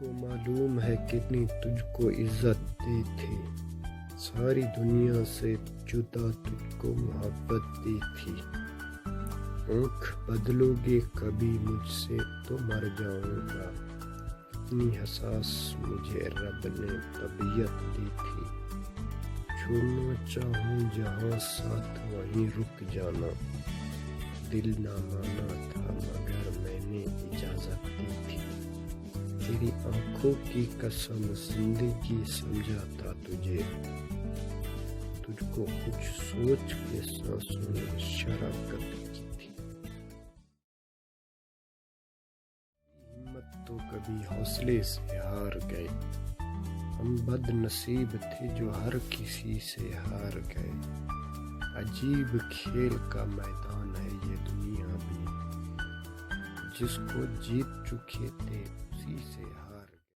کو معلوم ہے کتنی تجھ کو عزت دی تھی، ساری دنیا سے جدا تجھ کو محبت دی تھی۔ آنکھ بدلو گے کبھی مجھ سے تو مر جاؤں گا، اتنی حساس مجھے رب نے طبیعت دی تھی۔ چھوڑنا چاہوں جہاں ساتھ وہیں رک جانا، دل نہ مانا تھا مگر میں نے اجازت دی تھی۔ تیری آنکھوں کی قسم زندگی سمجھا تھا تجھے، تجھ کو کچھ سوچ کے سانسوں میں شراکت کی تھی۔ ہمت تو کبھی حوصلے سے ہار گئے، ہم بد نصیب تھے جو ہر کسی سے ہار گئے۔ عجیب کھیل کا میدان ہے یہ دنیا بھی، جس کو جیت چکے تھے